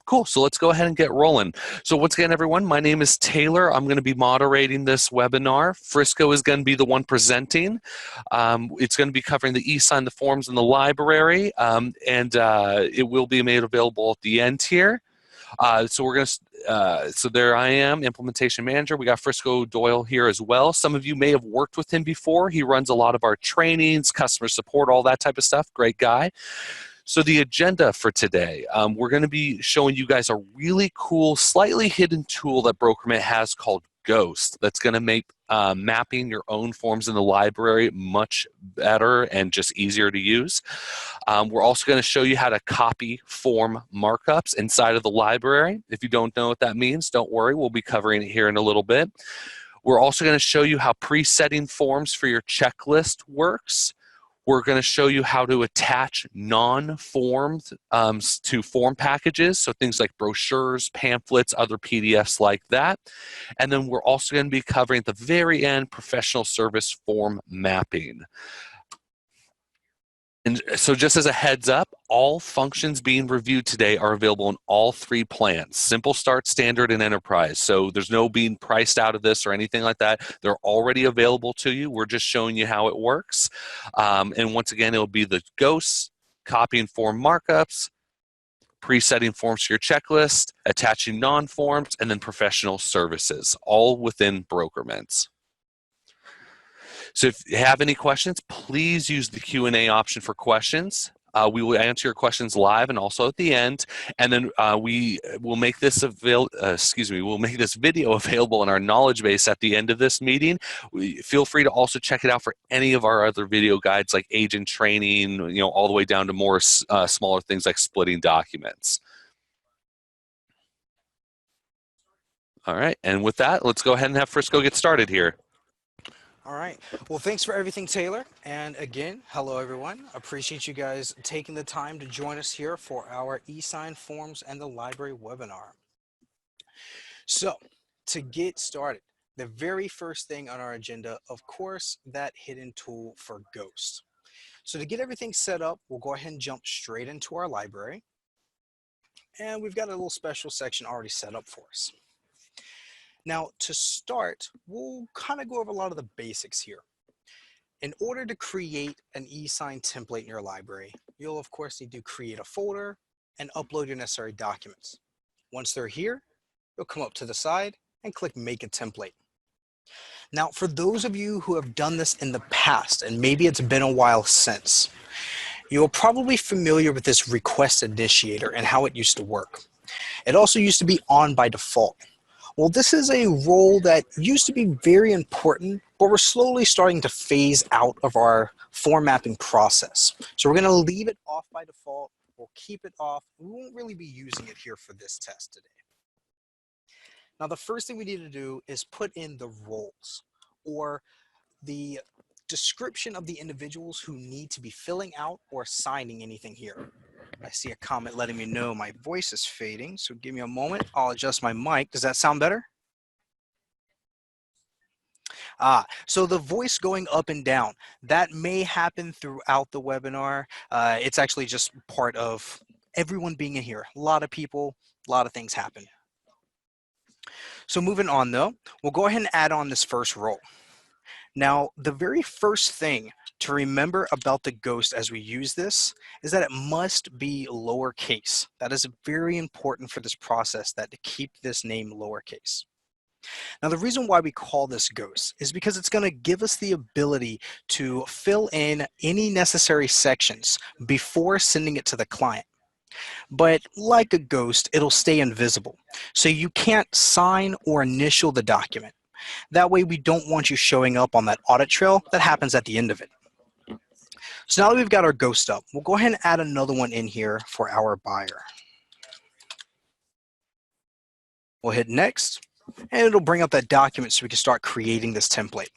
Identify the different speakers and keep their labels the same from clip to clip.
Speaker 1: Cool. So let's go ahead and get rolling. So once again, everyone, my name is Taylor. I'm going to be moderating this webinar. Frisco is going to be the one presenting. It's going to be covering the Esign, the forms, and the library, and it will be made available at the end here. So we're going to, so there I am, implementation manager. We got Frisco Doyle here as well. Some of you may have worked with him before. He runs a lot of our trainings, customer support, all that type of stuff. Great guy. So the agenda for today, we're going to be showing you guys a really cool, slightly hidden tool that Brokerment has called Ghost that's going to make mapping your own forms in the library much better and just easier to use. We're also going to show you how to copy form markups inside of the library. If you don't know what that means, don't worry. We'll be covering it here in a little bit. We're also going to show you how presetting forms for your checklist works. We're going to show you how to attach non-formed to form packages, so things like brochures, pamphlets, other PDFs like that. And then we're also going to be covering at the very end professional service form mapping. And so just as a heads up, all functions being reviewed today are available in all three plans: Simple Start, Standard, and Enterprise. So there's no being priced out of this or anything like that. They're already available to you. We're just showing you how it works. And once again, it'll be the ghosts, copying form markups, presetting forms for your checklist, attaching non-forms, and then professional services, all within Brokerment. So if you have any questions, please use the Q&A option for questions. We will answer your questions live and also at the end. And then we will make this we'll make this video available in our knowledge base at the end of this meeting. Feel free to also check it out for any of our other video guides like agent training, all the way down to more smaller things like splitting documents. All right, and with that, let's go ahead and have Frisco get started here.
Speaker 2: All right. Well, thanks for everything, Taylor. And again, hello, everyone. Appreciate you guys taking the time to join us here for our Esign Forms and the Library webinar. So to get started, the very first thing on our agenda, of course, that hidden tool for Ghost. So to get everything set up, we'll go ahead and jump straight into our library. And we've got a little special section already set up for us. Now, to start, we'll kind of go over a lot of the basics here. In order to create an eSign template in your library, you'll of course need to create a folder and upload your necessary documents. Once they're here, you'll come up to the side and click Make a Template. Now, for those of you who have done this in the past, and maybe it's been a while since, you're probably familiar with this request initiator and how it used to work. It also used to be on by default. Well, this is a role that used to be very important, but we're slowly starting to phase out of our form mapping process. So we're going to leave it off by default. We'll keep it off. We won't really be using it here for this test today. Now, the first thing we need to do is put in the roles, or the description of the individuals who need to be filling out or signing anything here. I see a comment letting me know my voice is fading, so give me a moment. I'll adjust my mic. Does that sound better? So the voice going up and down, that may happen throughout the webinar. It's actually just part of everyone being in here. A lot of people, a lot of things happen. So moving on though, we'll go ahead and add on this first role. Now, the very first thing to remember about the Ghost as we use this is that it must be lowercase. That is very important for this process, that to keep this name lowercase. Now, the reason why we call this Ghost is because it's going to give us the ability to fill in any necessary sections before sending it to the client. But like a Ghost, it'll stay invisible. So you can't sign or initial the document. That way we don't want you showing up on that audit trail that happens at the end of it. So now that we've got our Ghost up, we'll go ahead and add another one in here for our buyer. We'll hit next, and it'll bring up that document so we can start creating this template.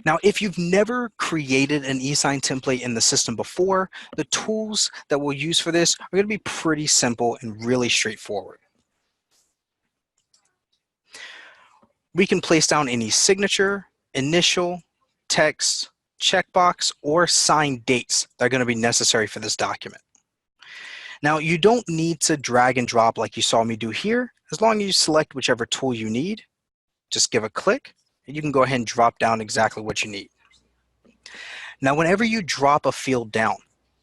Speaker 2: Now, if you've never created an eSign template in the system before, the tools that we'll use for this are going to be pretty simple and really straightforward. We can place down any signature, initial, text, checkbox, or signed dates that are going to be necessary for this document. Now, you don't need to drag and drop like you saw me do here. As long as you select whichever tool you need, just give a click, and you can go ahead and drop down exactly what you need. Now, whenever you drop a field down,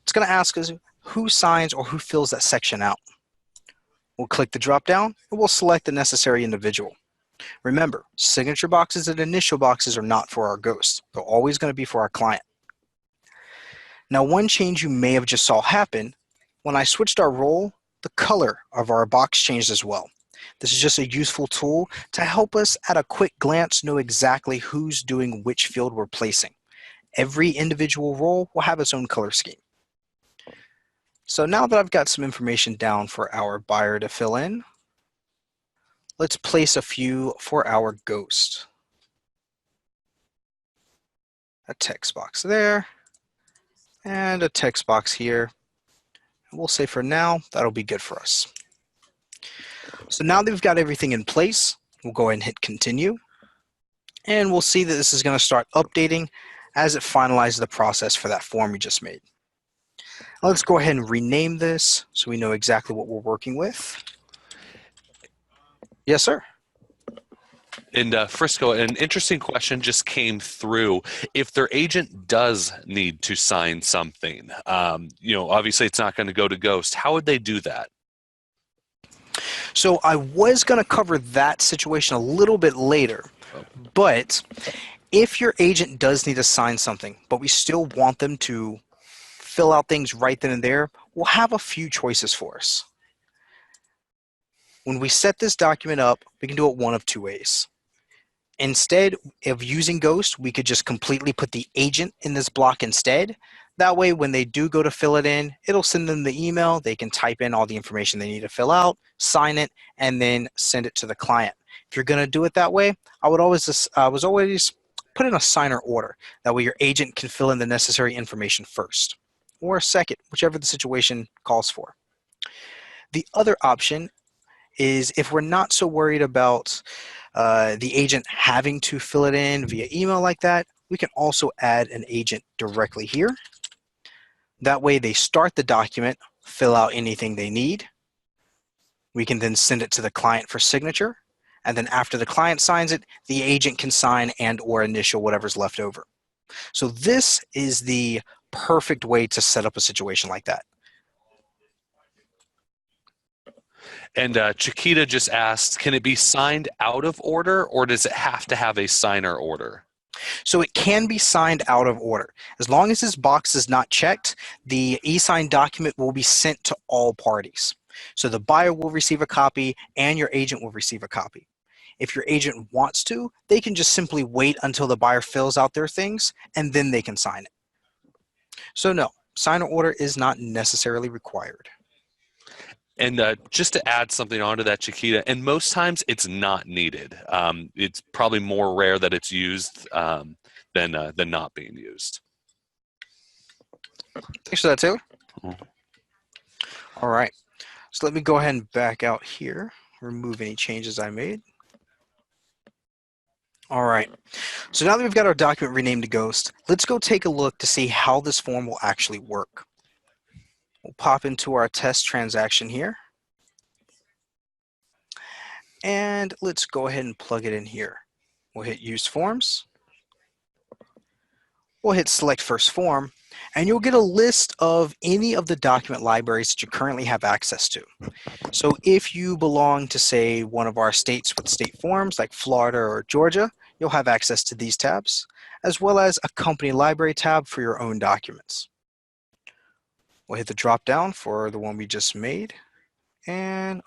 Speaker 2: it's going to ask us who signs or who fills that section out. We'll click the drop down, and we'll select the necessary individual. Remember, signature boxes and initial boxes are not for our ghost. They're always going to be for our client. Now, one change you may have just saw happen, when I switched our role, the color of our box changed as well. This is just a useful tool to help us at a quick glance know exactly who's doing which field we're placing. Every individual role will have its own color scheme. So now that I've got some information down for our buyer to fill in, let's place a few for our ghost. A text box there, and a text box here. We'll say for now, that'll be good for us. So now that we've got everything in place, we'll go ahead and hit continue. And we'll see that this is going to start updating as it finalizes the process for that form we just made. Now let's go ahead and rename this so we know exactly what we're working with. Yes, sir.
Speaker 1: And Frisco, an interesting question just came through. If their agent does need to sign something, obviously it's not going to go to Ghost. How would they do that?
Speaker 2: So I was going to cover that situation a little bit later, but if your agent does need to sign something, but we still want them to fill out things right then and there, we'll have a few choices for us. When we set this document up, we can do it one of two ways. Instead of using Ghost, we could just completely put the agent in this block instead. That way, when they do go to fill it in, it'll send them the email. They can type in all the information they need to fill out, sign it, and then send it to the client. If you're going to do it that way, I was always put in a signer order. That way, your agent can fill in the necessary information first, or second, whichever the situation calls for. The other option is if we're not so worried about the agent having to fill it in via email like that, we can also add an agent directly here. That way they start the document, fill out anything they need. We can then send it to the client for signature. And then after the client signs it, the agent can sign and or initial whatever's left over. So this is the perfect way to set up a situation like that.
Speaker 1: And Chiquita just asked, can it be signed out of order, or does it have to have a signer order?
Speaker 2: So it can be signed out of order. As long as this box is not checked, the e-sign document will be sent to all parties. So the buyer will receive a copy and your agent will receive a copy. If your agent wants to, they can just simply wait until the buyer fills out their things and then they can sign it. So no, signer order is not necessarily required.
Speaker 1: And just to add something onto that, Chiquita, and most times it's not needed. It's probably more rare that it's used than not being used.
Speaker 2: Thanks for that, Taylor.
Speaker 1: Mm-hmm.
Speaker 2: All right, so let me go ahead and back out here, remove any changes I made. All right, so now that we've got our document renamed to Ghost, let's go take a look to see how this form will actually work. We'll pop into our test transaction here. And let's go ahead and plug it in here. We'll hit Use Forms. We'll hit Select First Form, and you'll get a list of any of the document libraries that you currently have access to. So if you belong to, say, one of our states with state forms like Florida or Georgia, you'll have access to these tabs, as well as a company library tab for your own documents. We'll hit the drop down for the one we just made, and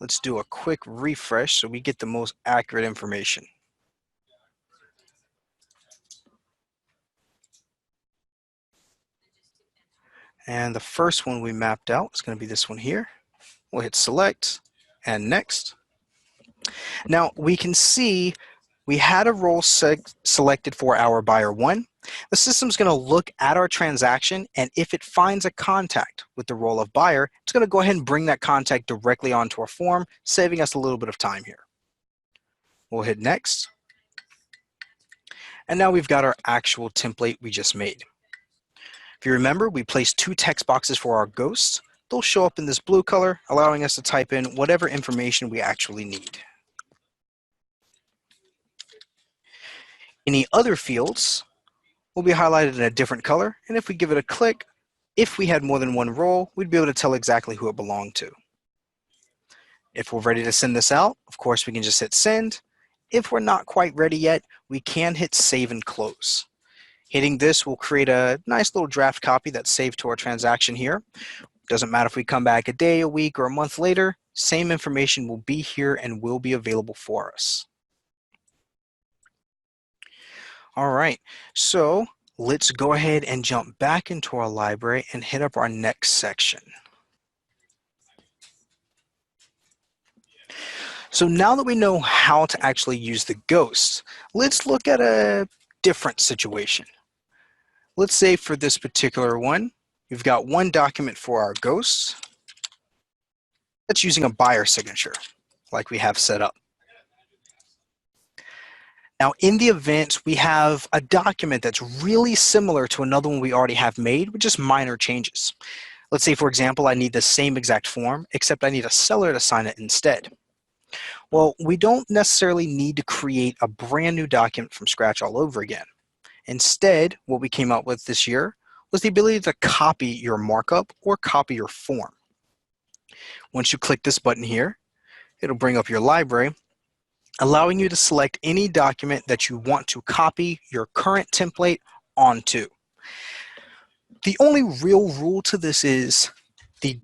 Speaker 2: let's do a quick refresh so we get the most accurate information. And the first one we mapped out is going to be this one here. We'll hit select and next. Now we can see we had a role selected for our buyer one. The system's going to look at our transaction, and if it finds a contact with the role of buyer, it's going to go ahead and bring that contact directly onto our form, saving us a little bit of time here. We'll hit next. And now we've got our actual template we just made. If you remember, we placed two text boxes for our ghost. they'll show up in this blue color, allowing us to type in whatever information we actually need. Any other fields will be highlighted in a different color, and if we give it a click, if we had more than one role, we'd be able to tell exactly who it belonged to. If we're ready to send this out, of course, we can just hit send. If we're not quite ready yet, we can hit save and close. Hitting this will create a nice little draft copy that's saved to our transaction here. Doesn't matter if we come back a day, a week, or a month later, same information will be here and will be available for us. All right, so let's go ahead and jump back into our library and hit up our next section. So now that we know how to actually use the ghosts, let's look at a different situation. Let's say for this particular one, we've got one document for our ghosts that's using a buyer signature, like we have set up. Now, in the event we have a document that's really similar to another one we already have made with just minor changes. Let's say, for example, I need the same exact form, except I need a seller to sign it instead. Well, we don't necessarily need to create a brand new document from scratch all over again. Instead, what we came up with this year was the ability to copy your markup or copy your form. Once you click this button here, it'll bring up your library, allowing you to select any document that you want to copy your current template onto. The only real rule to this is the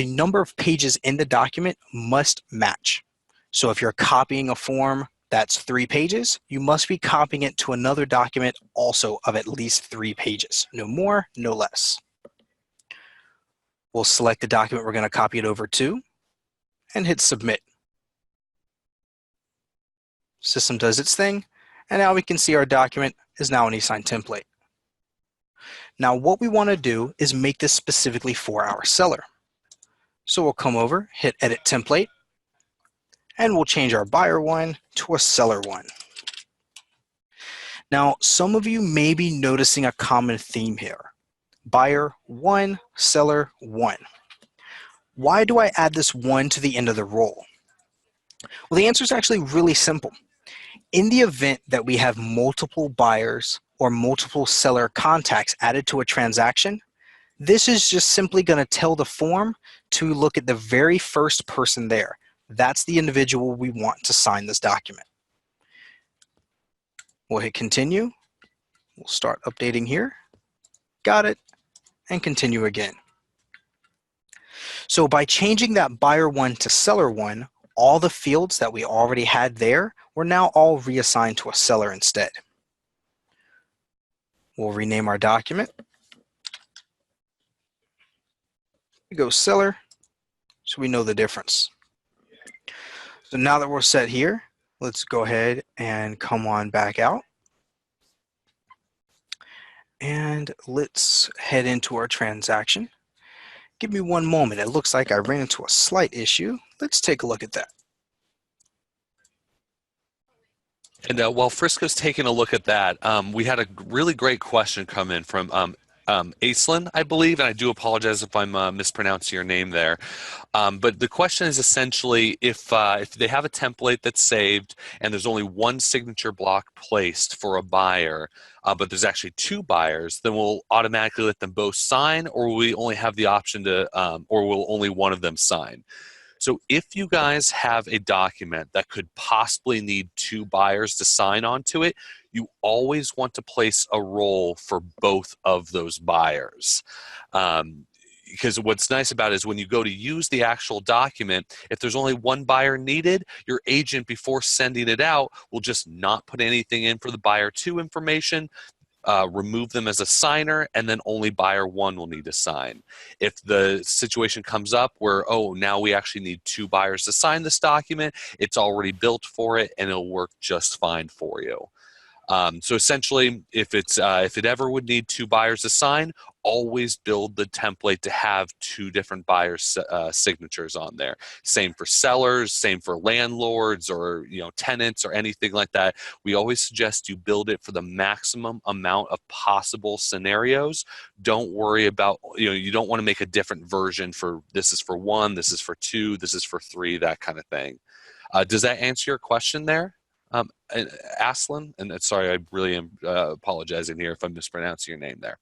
Speaker 2: number of pages in the document must match. So if you're copying a form that's 3 pages, you must be copying it to another document also of at least 3 pages. No more, no less. We'll select the document we're going to copy it over to and hit submit. System does its thing, and now we can see our document is now an Esign template. Now what we want to do is make this specifically for our seller. So we'll come over, hit edit template, and we'll change our buyer one to a seller one. Now, some of you may be noticing a common theme here. Buyer 1, seller 1. Why do I add this 1 to the end of the role? Well, the answer is actually really simple. In the event that we have multiple buyers or multiple seller contacts added to a transaction, this is just simply going to tell the form to look at the very first person there. That's the individual we want to sign this document. We'll hit continue. We'll start updating here. Got it. And continue again. So by changing that buyer 1 to seller 1, all the fields that we already had there were now all reassigned to a seller instead. We'll rename our document. We go seller, so we know the difference. So now that we're set here, let's go ahead and come on back out. And let's head into our transaction. Give me one moment. It looks like I ran into a slight issue. Let's take a look at that.
Speaker 1: And while Frisco's taking a look at that, we had a really great question come in from Esign, I believe, and I do apologize if I'm mispronouncing your name there. But the question is essentially if they have a template that's saved and there's only one signature block placed for a buyer, but there's actually 2 buyers, then we'll automatically let them both sign, or will we only have the option to, or will only one of them sign? So if you guys have a document that could possibly need 2 buyers to sign onto it, you always want to place a role for both of those buyers. Because what's nice about it is when you go to use the actual document, if there's only one buyer needed, your agent, before sending it out, will just not put anything in for the buyer 2 information, remove them as a signer, and then only buyer 1 will need to sign. If the situation comes up where, oh, now we actually need 2 buyers to sign this document, it's already built for it and it'll work just fine for you. So essentially, if it ever would need two buyers to sign, always build the template to have two different buyers' signatures on there. Same for sellers, same for landlords or tenants or anything like that. We always suggest you build it for the maximum amount of possible scenarios. Don't worry about you don't want to make a different version for this is for one, this is for two, this is for three, that kind of thing. Does that answer your question there? Aslan, and sorry, I really am apologizing here if I'm mispronouncing your name there.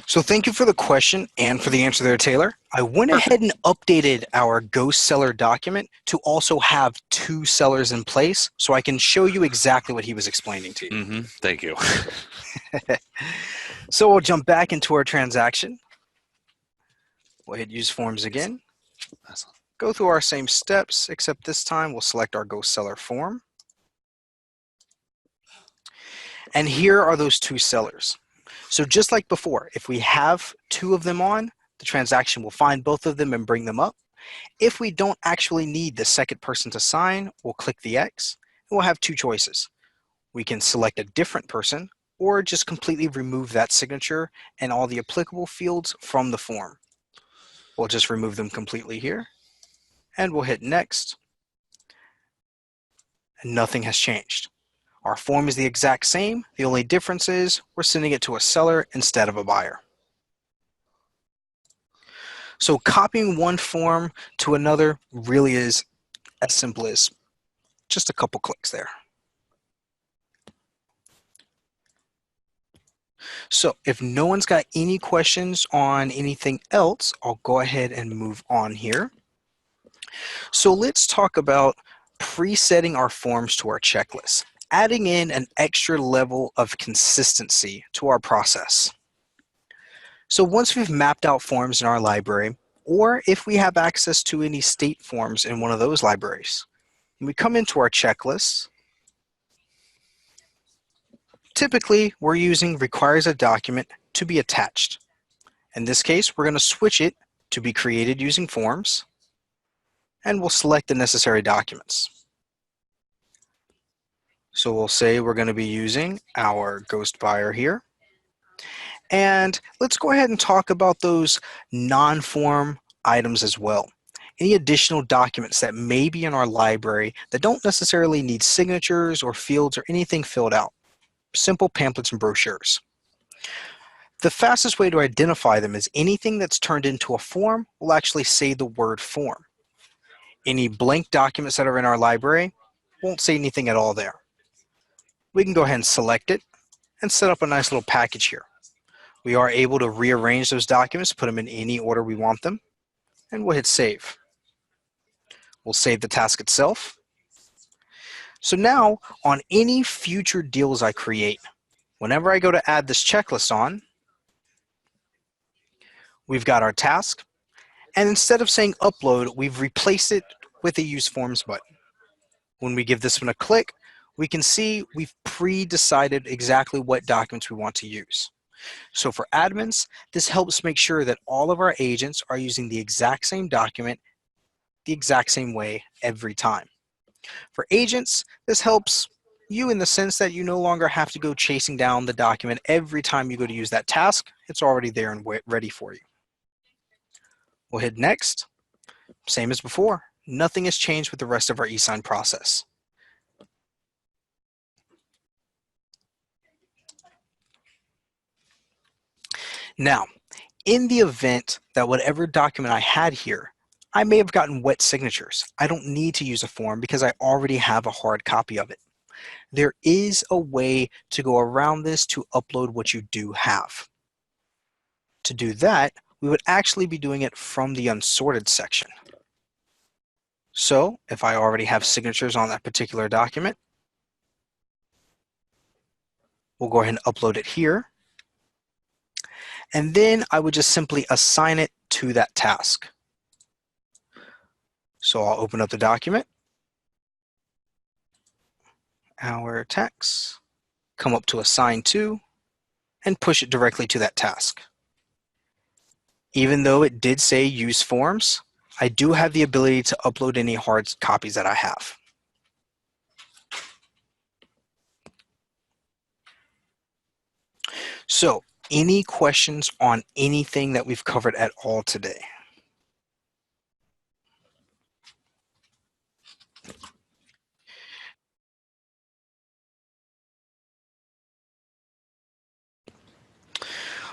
Speaker 2: So thank you for the question and for the answer there, Taylor. I went
Speaker 1: Perfect.
Speaker 2: ahead and updated our ghost seller document to also have two sellers in place so I can show you exactly what he was explaining to you.
Speaker 1: Thank you.
Speaker 2: So we'll jump back into our transaction. We'll hit use forms again. Go through our same steps, except this time we'll select our ghost seller form. And here are those two sellers. So just like before, if we have two of them on, the transaction will find both of them and bring them up. If we don't actually need the second person to sign, we'll click the X, and we'll have two choices. We can select a different person, or just completely remove that signature and all the applicable fields from the form. We'll just remove them completely here, and we'll hit Next, and nothing has changed. Our form is the exact same. The only difference is we're sending it to a seller instead of a buyer. So copying one form to another really is as simple as just a couple clicks there. So if no one's got any questions on anything else, I'll go ahead and move on here. So let's talk about presetting our forms to our checklist, adding in an extra level of consistency to our process. So once we've mapped out forms in our library, or if we have access to any state forms in one of those libraries, when we come into our checklist, typically we're using requires a document to be attached. In this case, we're going to switch it to be created using forms, and we'll select the necessary documents. So we'll say we're going to be using our ghost buyer here. And let's go ahead and talk about those non-form items as well. Any additional documents that may be in our library that don't necessarily need signatures or fields or anything filled out. Simple pamphlets and brochures. The fastest way to identify them is anything that's turned into a form will actually say the word form. Any blank documents that are in our library won't say anything at all there. We can go ahead and select it and set up a nice little package here. We are able to rearrange those documents, put them in any order we want them, and we'll hit save. We'll save the task itself. So now on any future deals I create, whenever I go to add this checklist on, we've got our task, and instead of saying upload, we've replaced it with a use forms button. When we give this one a click, we can see we've pre-decided exactly what documents we want to use. So for admins, this helps make sure that all of our agents are using the exact same document the exact same way every time. For agents, this helps you in the sense that you no longer have to go chasing down the document every time you go to use that task. It's already there and ready for you. We'll hit next. Same as before. Nothing has changed with the rest of our eSign process. Now, in the event that whatever document I had here, I may have gotten wet signatures. I don't need to use a form because I already have a hard copy of it. There is a way to go around this to upload what you do have. To do that, we would actually be doing it from the unsorted section. So if I already have signatures on that particular document, we'll go ahead and upload it here. And then I would just simply assign it to that task. So I'll open up the document, our text, come up to assign to, and push it directly to that task. Even though it did say use forms, I do have the ability to upload any hard copies that I have. So, any questions on anything that we've covered at all today?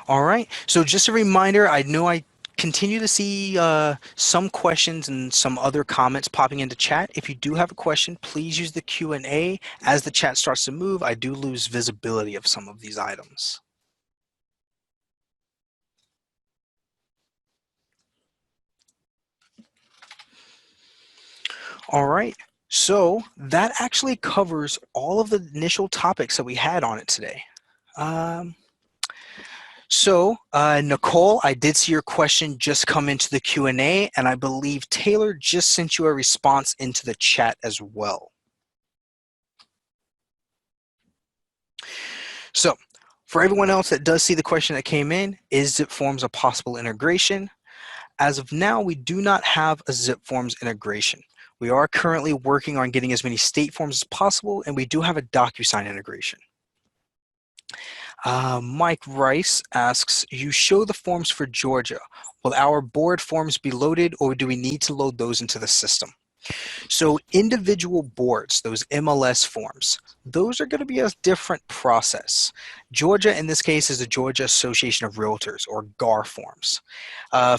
Speaker 2: All right. So just a reminder, I know I continue to see some questions and some other comments popping into chat. If you do have a question, please use the Q&A. As the chat starts to move, I do lose visibility of some of these items. All right. So that actually covers all of the initial topics that we had on it today. Nicole, I did see your question just come into the Q&A, and I believe Taylor just sent you a response into the chat as well. So for everyone else that does see the question that came in, is zip forms a possible integration? As of now, we do not have a zip forms integration. We are currently working on getting as many state forms as possible, and we do have a DocuSign integration. Mike Rice asks, you show the forms for Georgia. Will our board forms be loaded, or do we need to load those into the system? So individual boards, those MLS forms, those are going to be a different process. Georgia, in this case, is the Georgia Association of Realtors, or GAR forms.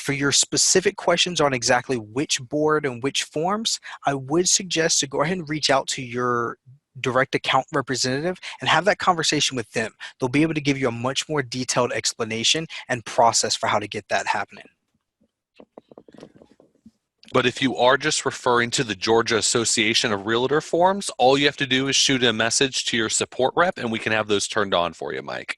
Speaker 2: For your specific questions on exactly which board and which forms, I would suggest to go ahead and reach out to your direct account representative and have that conversation with them. They'll be able to give you a much more detailed explanation and process for how to get that happening.
Speaker 1: But if you are just referring to the Georgia Association of Realtor forms, all you have to do is shoot a message to your support rep and we can have those turned on for you, Mike.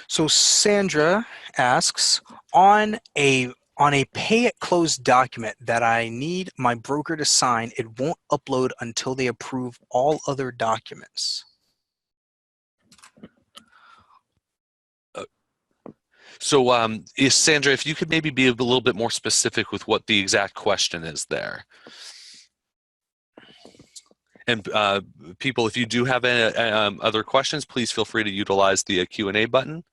Speaker 2: So Sandra asks, on a pay at close document that I need my broker to sign, it won't upload until they approve all other documents.
Speaker 1: So Sandra, if you could maybe be a little bit more specific with what the exact question is there. And people, if you do have any, other questions, please feel free to utilize the Q&A button.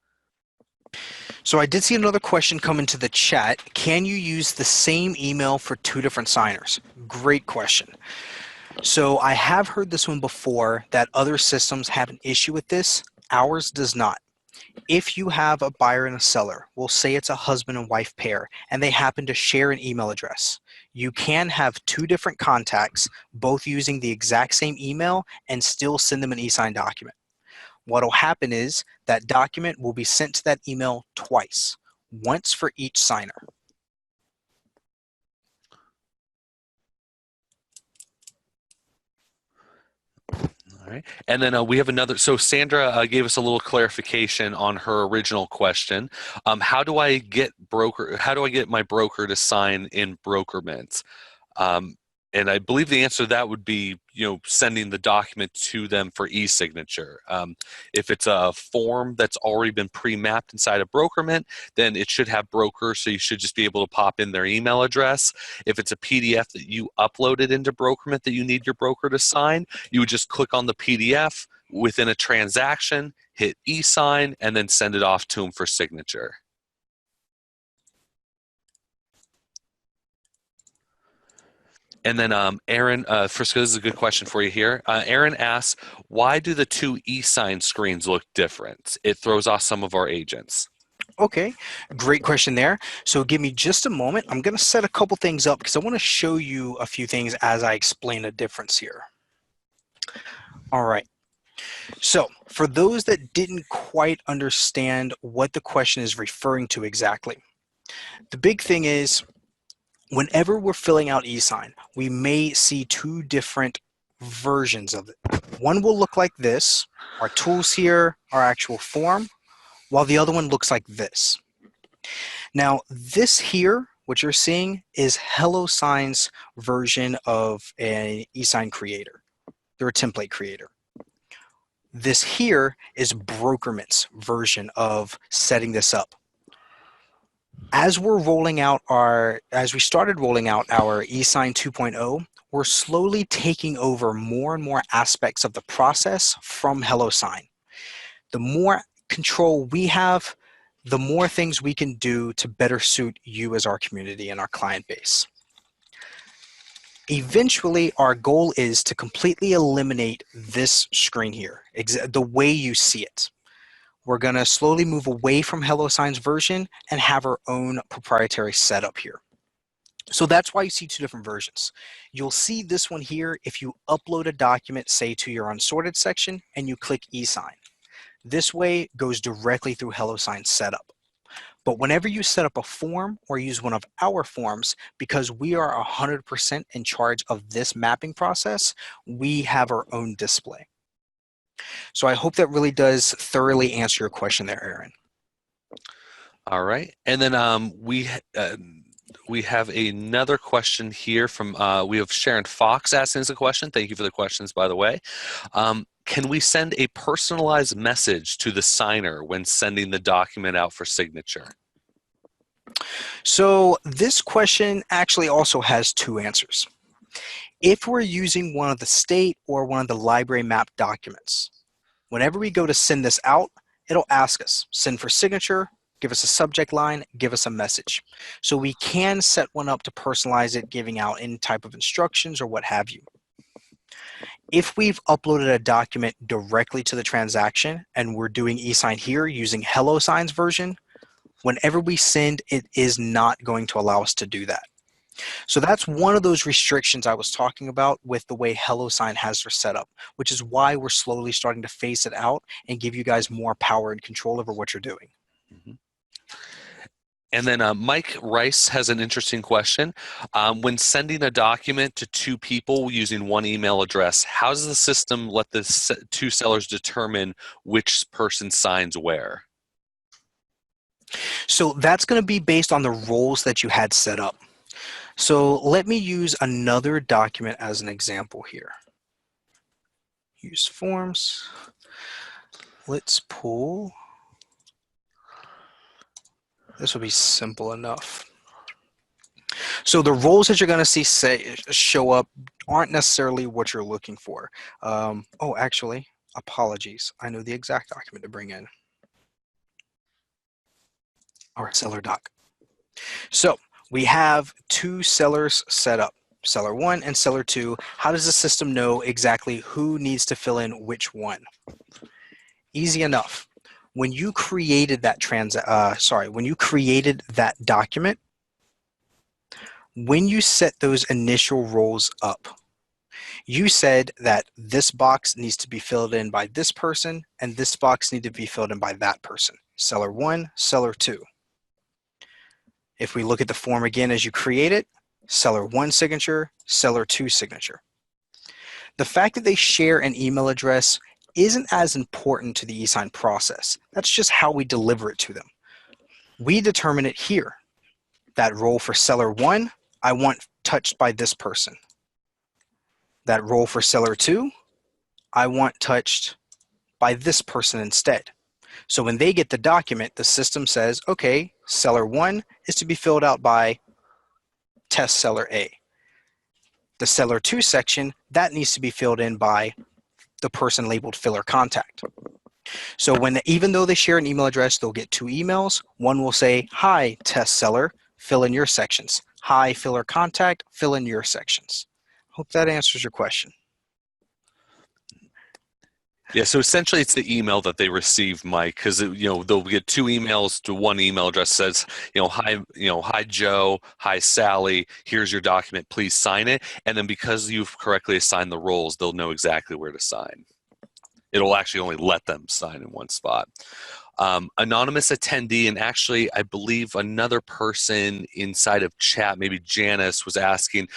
Speaker 2: So I did see another question come into the chat. Can you use the same email for two different signers? Great question. So I have heard this one before, that other systems have an issue with this. Ours does not. If you have a buyer and a seller, we'll say it's a husband and wife pair, and they happen to share an email address, you can have two different contacts, both using the exact same email, and still send them an e-sign document. What will happen is that document will be sent to that email twice, once for each signer.
Speaker 1: All right. And then we have another. So Sandra gave us a little clarification on her original question. How do I get my broker to sign in Brokerment? And I believe the answer to that would be, sending the document to them for e-signature. If it's a form that's already been pre-mapped inside of Brokerment, then it should have broker, so you should just be able to pop in their email address. If it's a PDF that you uploaded into Brokerment that you need your broker to sign, you would just click on the PDF within a transaction, hit e-sign, and then send it off to them for signature. And then Aaron, Frisco, this is a good question for you here. Aaron asks, why do the two e-sign screens look different? It throws off some of our agents.
Speaker 2: Okay, great question there. So give me just a moment. I'm going to set a couple things up because I want to show you a few things as I explain the difference here. All right. So for those that didn't quite understand what the question is referring to exactly, the big thing is, whenever we're filling out eSign, we may see two different versions of it. One will look like this, our tools here, our actual form, while the other one looks like this. Now, this here, what you're seeing, is HelloSign's version of an eSign creator. They're a template creator. This here is Brokerment's version of setting this up. As we started rolling out our eSign 2.0, we're slowly taking over more and more aspects of the process from HelloSign. The more control we have, the more things we can do to better suit you as our community and our client base. Eventually, our goal is to completely eliminate this screen here, the way you see it. We're going to slowly move away from HelloSign's version and have our own proprietary setup here. So that's why you see two different versions. You'll see this one here if you upload a document, say to your unsorted section, and you click Esign. This way it goes directly through HelloSign's setup. But whenever you set up a form or use one of our forms, because we are 100% in charge of this mapping process, we have our own display. So I hope that really does thoroughly answer your question there, Aaron.
Speaker 1: All right. And then we have another question here from, we have Sharon Fox asking us a question. Thank you for the questions, by the way. Can we send a personalized message to the signer when sending the document out for signature?
Speaker 2: So this question actually also has two answers. If we're using one of the state or one of the library map documents, whenever we go to send this out, it'll ask us, send for signature, give us a subject line, give us a message. So we can set one up to personalize it, giving out any type of instructions or what have you. If we've uploaded a document directly to the transaction and we're doing eSign here using HelloSign's version, whenever we send, it is not going to allow us to do that. So that's one of those restrictions I was talking about with the way HelloSign has their setup, which is why we're slowly starting to phase it out and give you guys more power and control over what you're doing.
Speaker 1: Mm-hmm. And then Mike Rice has an interesting question. When sending a document to two people using one email address, how does the system let the two sellers determine which person signs where?
Speaker 2: So that's going to be based on the roles that you had set up. So let me use another document as an example here. Use forms. Let's pull. This will be simple enough. So the roles that you're going to see show up aren't necessarily what you're looking for. Oh, actually, apologies. I know the exact document to bring in. Our seller doc. So we have two sellers set up, seller 1 and seller 2. How does the system know exactly who needs to fill in which one? Easy enough. When you created that document, when you set those initial roles up, you said that this box needs to be filled in by this person and this box needs to be filled in by that person. Seller 1, seller 2. If we look at the form again as you create it, seller 1 signature, seller 2 signature. The fact that they share an email address isn't as important to the eSign process. That's just how we deliver it to them. We determine it here. That role for seller 1, I want touched by this person. That role for seller 2, I want touched by this person instead. So when they get the document, the system says, okay, seller 1 is to be filled out by test seller A. The seller 2 section, that needs to be filled in by the person labeled filler contact. So even though they share an email address, they'll get two emails. One will say, hi, test seller, fill in your sections. Hi, filler contact, fill in your sections. Hope that answers your question.
Speaker 1: Yeah, so essentially it's the email that they receive, Mike, because they'll get two emails to one email address says, hi Joe, hi Sally, here's your document, please sign it. And then because you've correctly assigned the roles, they'll know exactly where to sign. It'll actually only let them sign in one spot. Anonymous attendee, and actually I believe another person inside of chat, maybe Janice, was asking,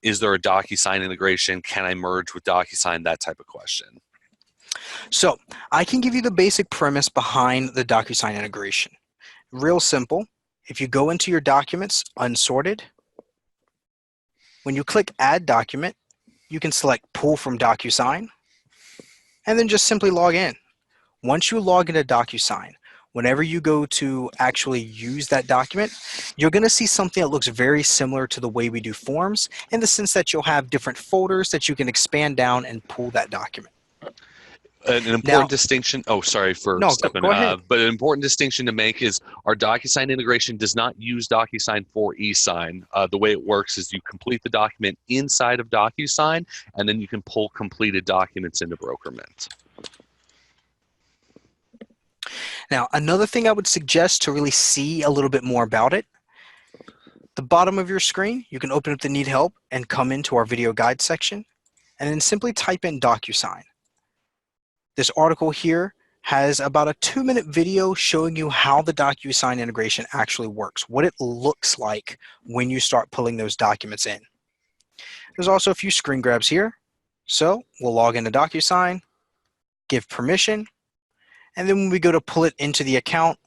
Speaker 1: is there a DocuSign integration? Can I merge with DocuSign? That type of question.
Speaker 2: So I can give you the basic premise behind the DocuSign integration. Real simple. If you go into your documents, unsorted, when you click Add Document, you can select Pull from DocuSign, and then just simply log in. Once you log into DocuSign, whenever you go to actually use that document, you're going to see something that looks very similar to the way we do forms, in the sense that you'll have different folders that you can expand down and pull that document.
Speaker 1: An
Speaker 2: Now,
Speaker 1: important distinction. Oh, sorry for
Speaker 2: no,
Speaker 1: stepping.
Speaker 2: go ahead.
Speaker 1: But an important distinction to make is our DocuSign integration does not use DocuSign for eSign. The way it works is you complete the document inside of DocuSign, and then you can pull completed documents into Brokerment.
Speaker 2: Now, another thing I would suggest to really see a little bit more about it, the bottom of your screen, you can open up the Need Help and come into our video guide section, and then simply type in DocuSign. This article here has about a 2-minute video showing you how the DocuSign integration actually works, what it looks like when you start pulling those documents in. There's also a few screen grabs here. So we'll log into DocuSign, give permission, and then when we go to pull it into the account,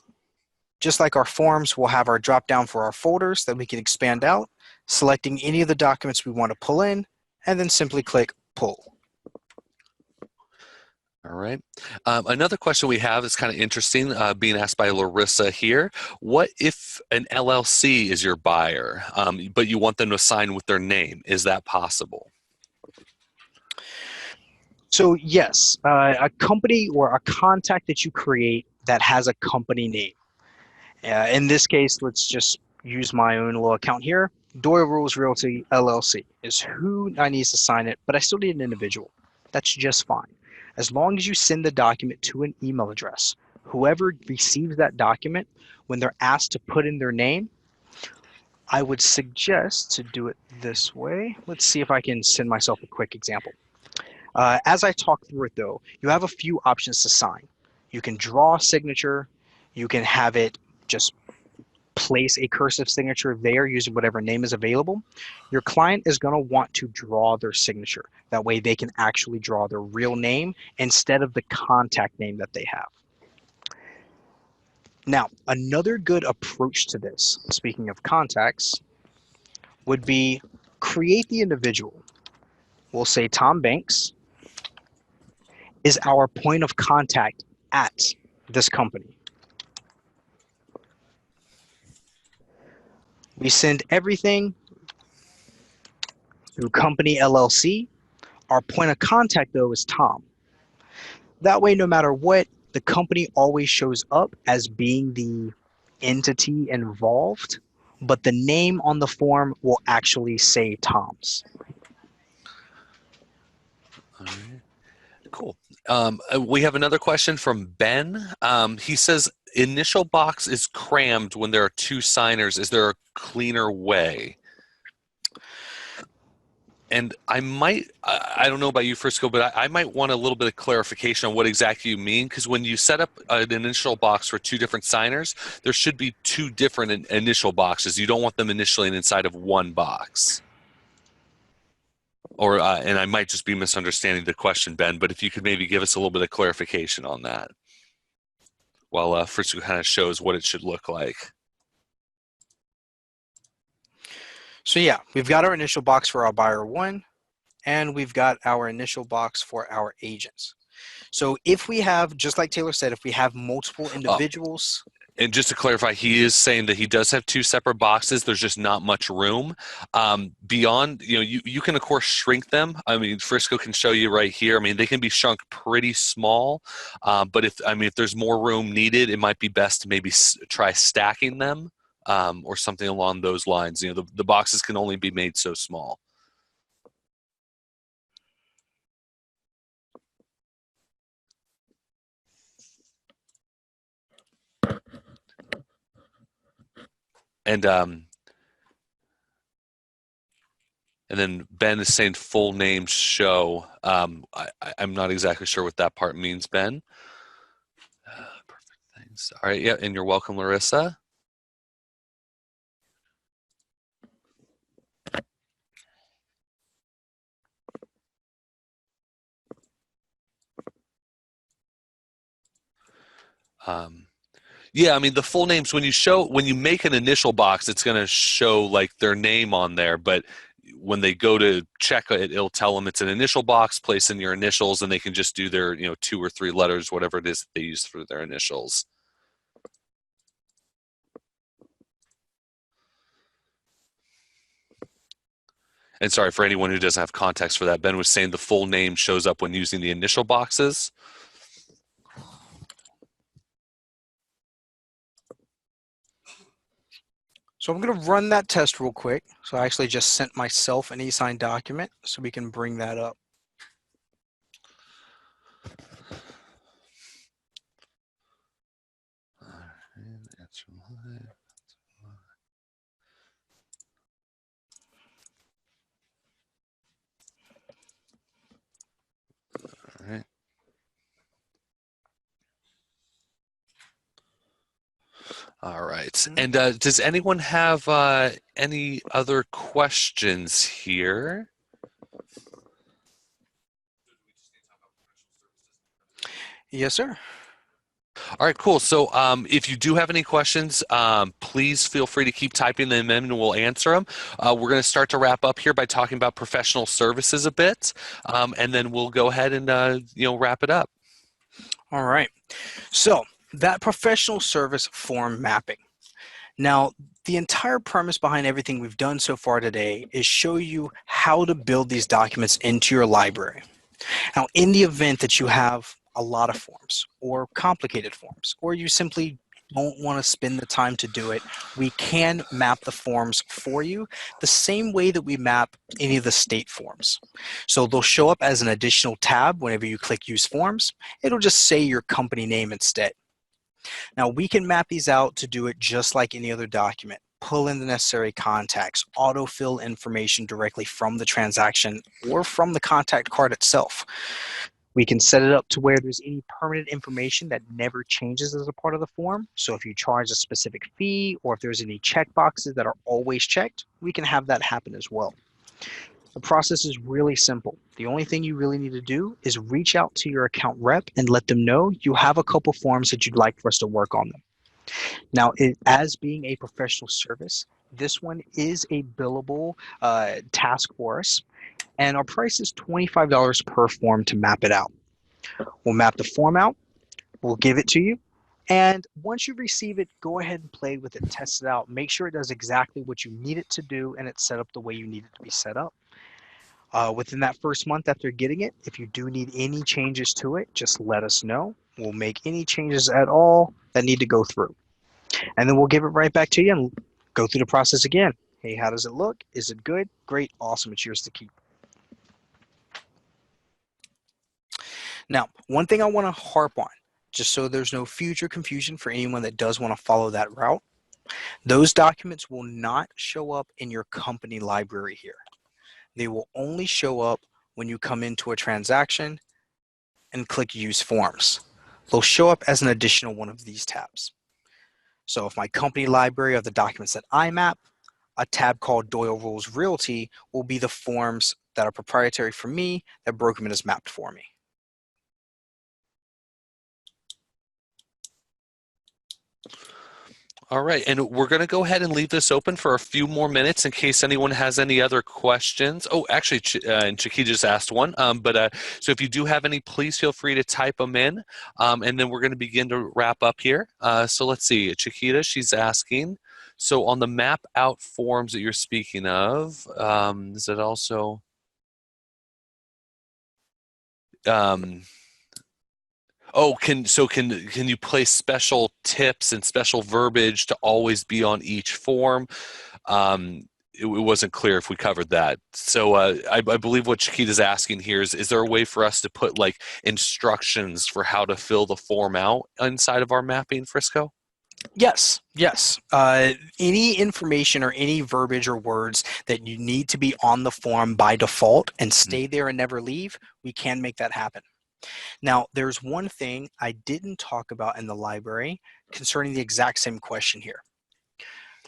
Speaker 2: just like our forms, we'll have our drop down for our folders that we can expand out, selecting any of the documents we want to pull in, and then simply click pull.
Speaker 1: All right. Another question we have is kind of interesting, being asked by Larissa here. What if an LLC is your buyer, but you want them to sign with their name? Is that possible?
Speaker 2: So yes, a company or a contact that you create that has a company name. In this case, let's just use my own little account here. Doyle Rules Realty LLC is who I need to sign it, but I still need an individual. That's just fine. As long as you send the document to an email address, whoever receives that document, when they're asked to put in their name, I would suggest to do it this way. Let's see if I can send myself a quick example. As I talk through it though, you have a few options to sign. You can draw a signature, you can have it just place a cursive signature there using whatever name is available. Your client is going to want to draw their signature. That way they can actually draw their real name instead of the contact name that they have. Now, another good approach to this, speaking of contacts, would be create the individual. We'll say Tom Banks is our point of contact at this company. We send everything through company LLC. Our point of contact though is Tom. That way, no matter what, the company always shows up as being the entity involved, but the name on the form will actually say Tom's.
Speaker 1: All right. Cool. We have another question from Ben. He says, initial box is crammed when there are 2 signers. Is there a cleaner way? And I don't know about you, Frisco, but I might want a little bit of clarification on what exactly you mean, because when you set up an initial box for 2 different signers, there should be 2 different initial boxes. You don't want them initialing inside of one box. Or, and I might just be misunderstanding the question, Ben, but if you could maybe give us a little bit of clarification on that while Frisco kind of shows what it should look like.
Speaker 2: So yeah, we've got our initial box for our buyer 1, and we've got our initial box for our agents. So if we have, just like Taylor said, if we have multiple individuals.
Speaker 1: And just to clarify, he is saying that he does have 2 separate boxes. There's just not much room. Beyond, you can, of course, shrink them. I mean, Frisco can show you right here. I mean, they can be shrunk pretty small. But if there's more room needed, it might be best to maybe try stacking them or something along those lines. The boxes can only be made so small. And then Ben is saying full name show. I'm not exactly sure what that part means, Ben. Perfect, thanks. All right, yeah, and you're welcome, Larissa. Yeah, I mean, the full names, when you make an initial box, it's going to show like their name on there, but when they go to check it, it'll tell them it's an initial box, place in your initials, and they can just do their 2 or 3 letters, whatever it is that they use for their initials. And sorry for anyone who doesn't have context for that. Ben was saying the full name shows up when using the initial boxes.
Speaker 2: So I'm going to run that test real quick. So I actually just sent myself an e-sign document so we can bring that up.
Speaker 1: All right. All right. And does anyone have any other questions here?
Speaker 2: Yes, sir.
Speaker 1: All right, cool. So if you do have any questions, please feel free to keep typing them in and we'll answer them. We're going to start to wrap up here by talking about professional services a bit, and then we'll go ahead and wrap it up.
Speaker 2: All right. So that professional service form mapping. Now, the entire premise behind everything we've done so far today is show you how to build these documents into your library. Now, in the event that you have a lot of forms or complicated forms, or you simply don't want to spend the time to do it, we can map the forms for you the same way that we map any of the state forms. So they'll show up as an additional tab whenever you click Use Forms. It'll just say your company name instead. Now, we can map these out to do it just like any other document. Pull in the necessary contacts, autofill information directly from the transaction or from the contact card itself. We can set it up to where there's any permanent information that never changes as a part of the form. So if you charge a specific fee or if there's any checkboxes that are always checked, we can have that happen as well. The process is really simple. The only thing you really need to do is reach out to your account rep and let them know you have a couple forms that you'd like for us to work on them. Now, as being a professional service, this one is a billable task for us, and our price is $25 per form to map it out. We'll map the form out, we'll give it to you, and once you receive it, go ahead and play with it, test it out, make sure it does exactly what you need it to do, and it's set up the way you need it to be set up. Within that first month after getting it, if you do need any changes to it, just let us know. We'll make any changes at all that need to go through. And then we'll give it right back to you and go through the process again. Hey, how does it look? Is it good? Great, awesome, it's yours to keep. Now, one thing I want to harp on, just so there's no future confusion for anyone that does want to follow that route, those documents will not show up in your company library here. They will only show up when you come into a transaction and click Use Forms. They'll show up as an additional one of these tabs. So if my company library of the documents that I map, a tab called Doyle Rules Realty will be the forms that are proprietary for me that Brokerman has mapped for me.
Speaker 1: All right, and we're going to go ahead and leave this open for a few more minutes in case anyone has any other questions. Oh, actually, and Chiquita just asked one. So if you do have any, please feel free to type them in, and then we're going to begin to wrap up here. So let's see, Chiquita, she's asking, so on the map out forms that you're speaking of, is it also... Oh, can you place special tips and special verbiage to always be on each form? It wasn't clear if we covered that. So I believe what Chiquita's asking here is there a way for us to put like instructions for how to fill the form out inside of our mapping, Frisco?
Speaker 2: Yes. Any information or any verbiage or words that you need to be on the form by default and stay there and never leave, we can make that happen. Now, there's one thing I didn't talk about in the library concerning the exact same question here.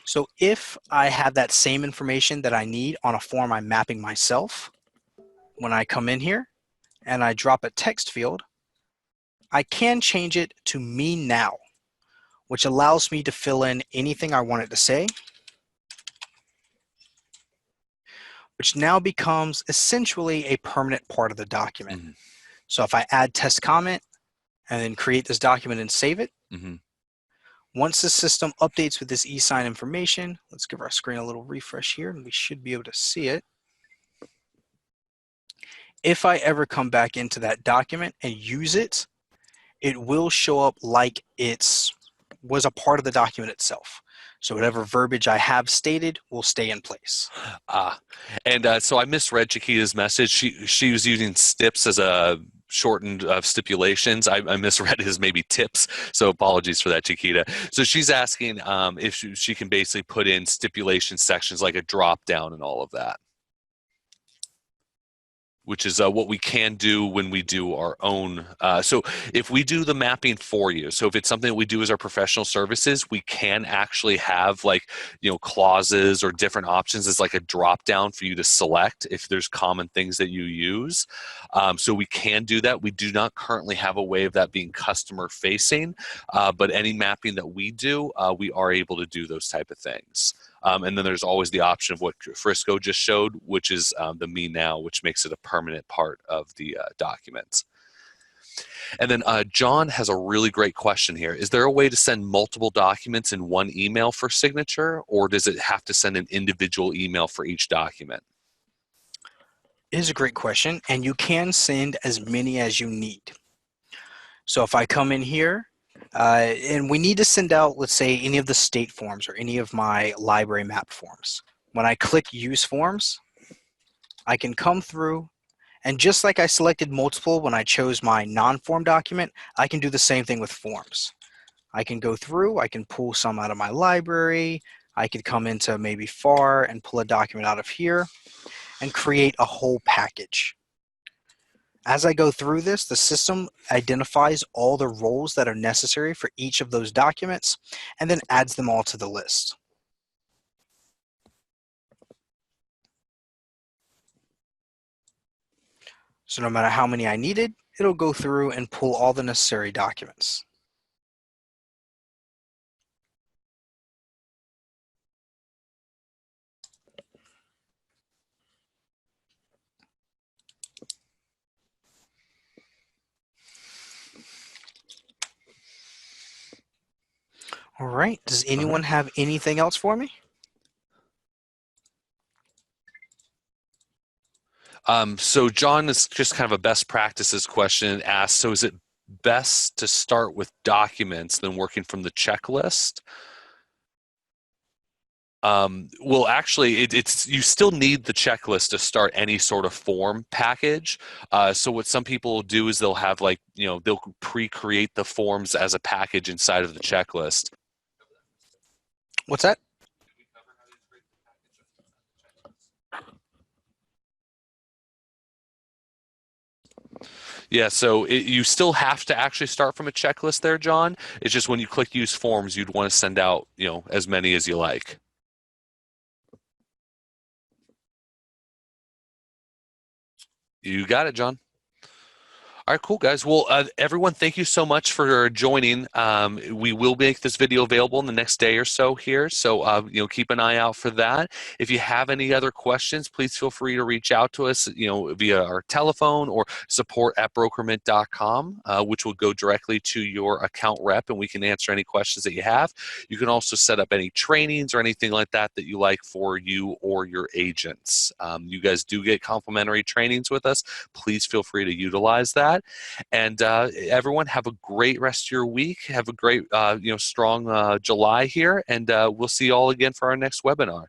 Speaker 2: So if I have that same information that I need on a form I'm mapping myself, when I come in here and I drop a text field, I can change it to me now, which allows me to fill in anything I want it to say, which now becomes essentially a permanent part of the document.
Speaker 1: Mm-hmm.
Speaker 2: So if I add test comment and then create this document and save it, once the system updates with this e-sign information, let's give our screen a little refresh here and we should be able to see it. if I ever come back into that document and use it, it will show up like it's was a part of the document itself. So whatever verbiage I have stated will stay in place.
Speaker 1: Ah, and so I misread Chiquita's message. She was using stips as a shortened of stipulations. I misread it as maybe tips. So apologies for that, Chiquita. So she's asking if she can basically put in stipulation sections like a drop down and all of that, which is what we can do when we do our own. So if we do the mapping for you, so if it's something that we do as our professional services, we can actually have like, clauses or different options as like a drop down for you to select if there's common things that you use. So we can do that. We do not currently have a way of that being customer facing, but any mapping that we do, we are able to do those type of things. And then there's always the option of what Frisco just showed, which is the me now, which makes it a permanent part of the documents. And then John has a really great question here. Is there a way to send multiple documents in one email for signature, or does it have to send an individual email for each document?
Speaker 2: It is a great question, and you can send as many as you need. So if I come in here, and we need to send out, let's say, any of the state forms or any of my library map forms. When I click Use Forms, I can come through, and just like I selected multiple when I chose my non-form document, I can do the same thing with forms. I can go through, I can pull some out of my library, I could come into maybe FAR and pull a document out of here and create a whole package. As I go through this, the system identifies all the roles that are necessary for each of those documents and then adds them all to the list. So no matter how many I needed, it'll go through and pull all the necessary documents. All right, does anyone have anything else for me?
Speaker 1: So John is just kind of a best practices question and asks, so is it best to start with documents than working from the checklist? Well, actually, it's you still need the checklist to start any sort of form package. So what some people will do is they'll have like, they'll pre-create the forms as a package inside of the checklist.
Speaker 2: What's that?
Speaker 1: Yeah, so you still have to actually start from a checklist there, John. It's just when you click use forms, you'd want to send out, as many as you like. You got it, John. All right, cool, guys. Well, everyone, thank you so much for joining. We will make this video available in the next day or so here, so keep an eye out for that. If you have any other questions, please feel free to reach out to us, via our telephone or support@brokermint.com, which will go directly to your account rep, and we can answer any questions that you have. You can also set up any trainings or anything like that that you like for you or your agents. You guys do get complimentary trainings with us. Please feel free to utilize that. And everyone, have a great rest of your week. Have a great, strong July here, and we'll see you all again for our next webinar.